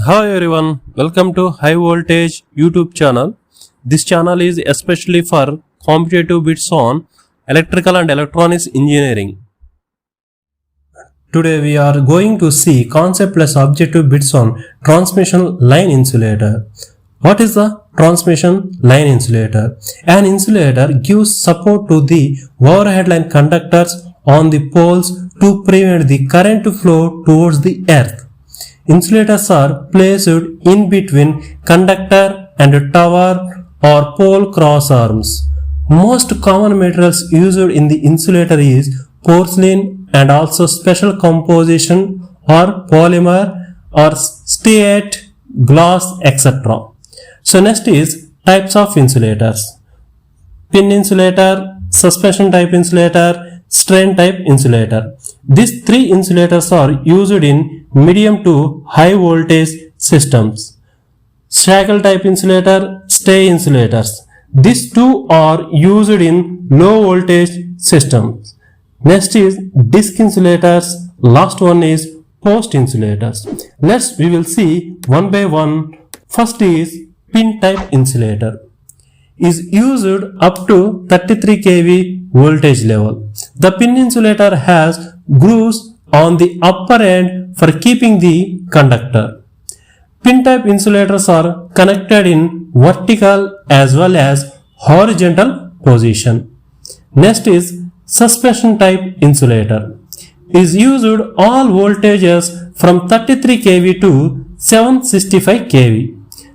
Hi everyone, welcome to High Voltage YouTube channel. This channel is especially for competitive bits on electrical and electronics engineering. Today we are going to see concept plus objective bits on transmission line insulator. What is the transmission line insulator? An insulator gives support to the overhead line conductors on the poles to prevent the current flow towards the earth. Insulators are placed in between conductor and tower or pole cross arms. Most common materials used in the insulator is porcelain and also special composition or polymer or stearate, glass, etc. So next is types of insulators. Pin insulator, suspension type insulator, strain type insulator. These three insulators are used in medium to high voltage systems. Shackle type insulator, stay insulators. These two are used in low voltage systems. Next is disc insulators. Last one is post insulators. We will see one by one. First is pin type insulator. Is used up to 33 kV voltage level. The pin insulator has grooves on the upper end for keeping the conductor. Pin type insulators are connected in vertical as well as horizontal position. Next is suspension type insulator. Is used all voltages from 33 kV to 765 kV.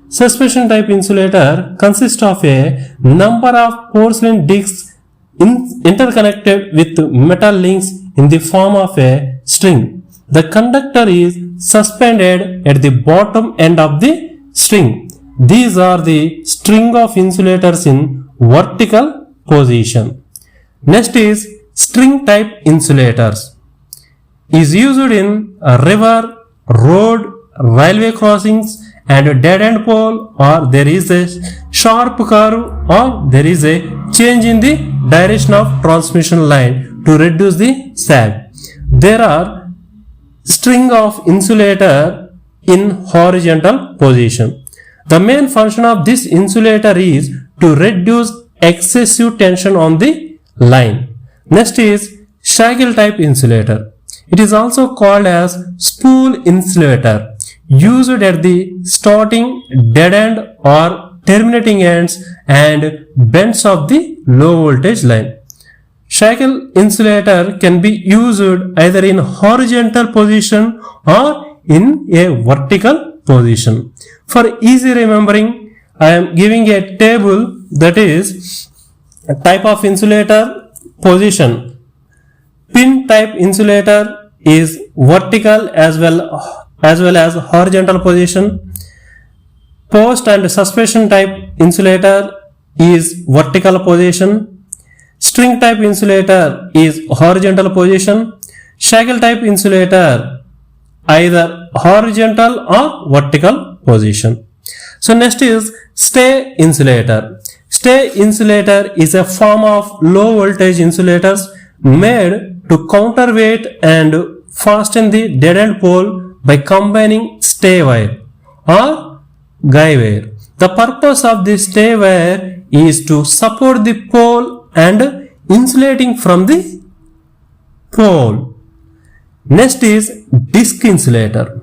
Suspension type insulator consists of a number of porcelain discs interconnected with metal links in the form of a string. The conductor is suspended at the bottom end of the string. These are the string of insulators in vertical position. Next is string type insulators. Is used in river, road, railway crossings and dead end pole, or there is a sharp curve, or there is a change in the direction of transmission line to reduce the sag. There are string of insulator in horizontal position. The main function of this insulator is to reduce excessive tension on the line. Next is shackle type insulator. It is also called as spool insulator, used at the starting, dead end or terminating ends and bends of the low voltage line. Shackle insulator can be used either in horizontal position or in a vertical position. For easy remembering, I am giving a table, that is a type of insulator position. Pin type insulator is vertical as well as horizontal position. Post and suspension type insulator is vertical position. String type insulator is horizontal position. Shackle type insulator either horizontal or vertical position. So next is stay insulator. Stay insulator is a form of low voltage insulators made to counterweight and fasten the dead end pole by combining stay wire or guy wire. The purpose of this stay wire is to support the pole and insulating from the pole. Next is disc insulator.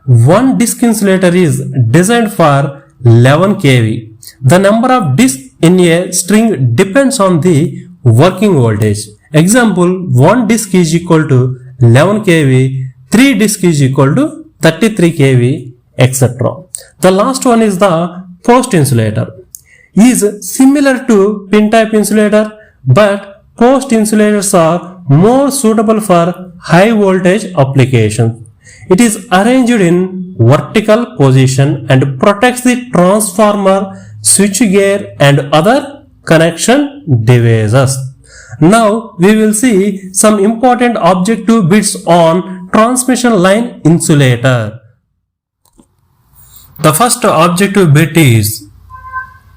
One disc insulator is designed for 11 kV. The number of discs in a string depends on the working voltage. Example, one disc is equal to 11 kV, 3 disc is equal to 33 kV, etc. The last one is the post insulator. Is similar to pin type insulator, but post insulators are more suitable for high voltage applications. It is arranged in vertical position and protects the transformer, switchgear and other connection devices. Now we will see some important objective bits on transmission line insulator. The first objective bit is,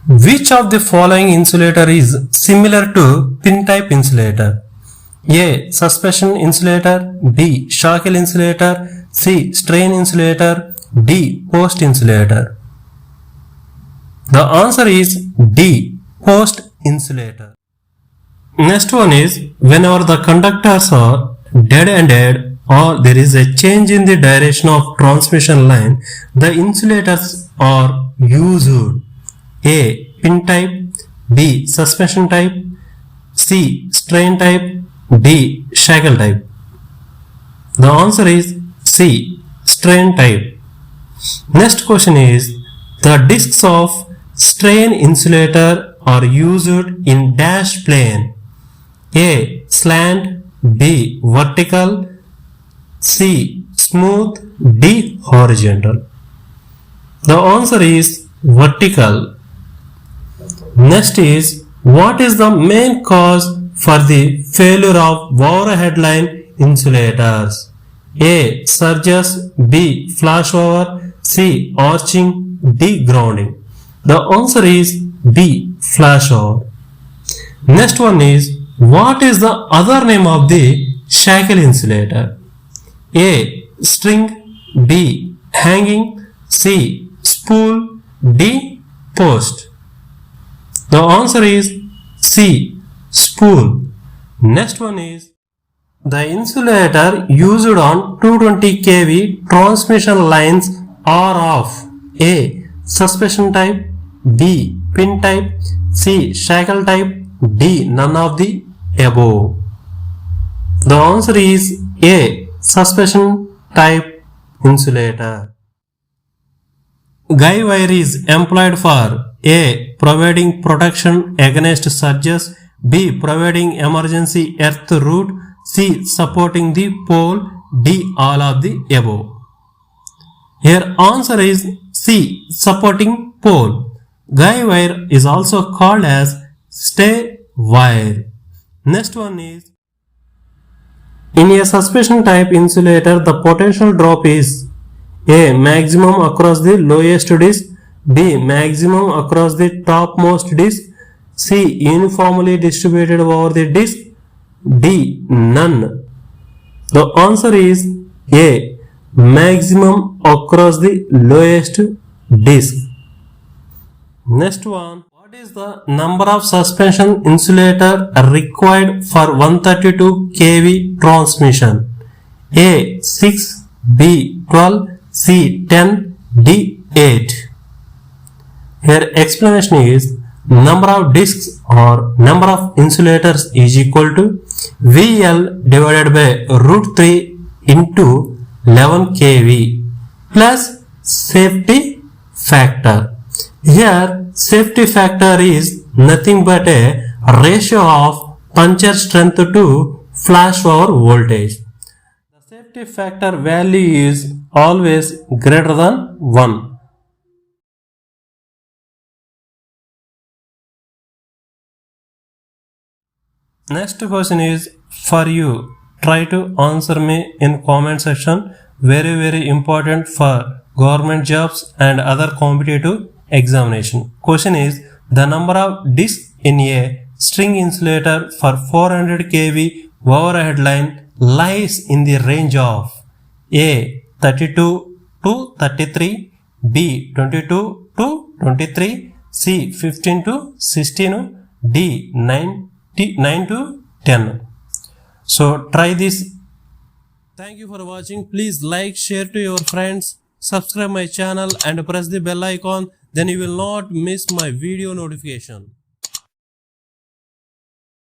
which of the following insulator is similar to pin type insulator? A. Suspension insulator. B. Shackle insulator. C. Strain insulator. D. Post insulator? The answer is D. Post insulator. Next one is, whenever the conductors are dead-ended or there is a change in the direction of transmission line, the insulators are used. A. Pin type, B. Suspension type, C. Strain type, D. Shackle type. The answer is C. Strain type. Next question is, the discs of strain insulator are used in dash plane. A. Slant, B. Vertical, C. Smooth, D. Horizontal. The answer is vertical. Next is, what is the main cause for the failure of overhead line insulators? A. Surges, B. Flashover, C. Arching, D. Grounding. The answer is B. Flashover. Next one is, what is the other name of the shackle insulator? A. String, B. Hanging, C. Spool, D. Post. The answer is C. Spool. Next one is, the insulator used on 220 kV transmission lines are of A. Suspension type, B. Pin type, C. Shackle type, D. None of the above. The answer is A. Suspension type insulator. Guy wire is employed for A. Providing protection against surges, B. Providing emergency earth route, C. Supporting the pole, D. All of the above. Here answer is C. Supporting pole. Guy wire is also called as stay wire. Next one is, in a suspension type insulator, the potential drop is A. Maximum across the lowest disc, B. Maximum across the topmost disc, C. Uniformly distributed over the disc, D. None. The answer is A. Maximum across the lowest disc. Next one, what is the number of suspension insulator required for 132 kV transmission? A. 6, B. 12, C. 10, D. 8. Here explanation is, number of discs or number of insulators is equal to VL divided by root 3 into 11 kV plus safety factor. Here safety factor is nothing but a ratio of puncture strength to flashover voltage. The safety factor value is always greater than 1. Next question is for you. Try to answer me in comment section. Very important for government jobs and other competitive examination. Question is, the number of discs in a string insulator for 400 kV overhead line lies in the range of A. 32 to 33, B. 22 to 23, C. 15 to 16, D. 9 to 10. So try this. Thank you for watching. Please like, share to your friends, subscribe my channel and press the bell icon. Then you will not miss my video notification.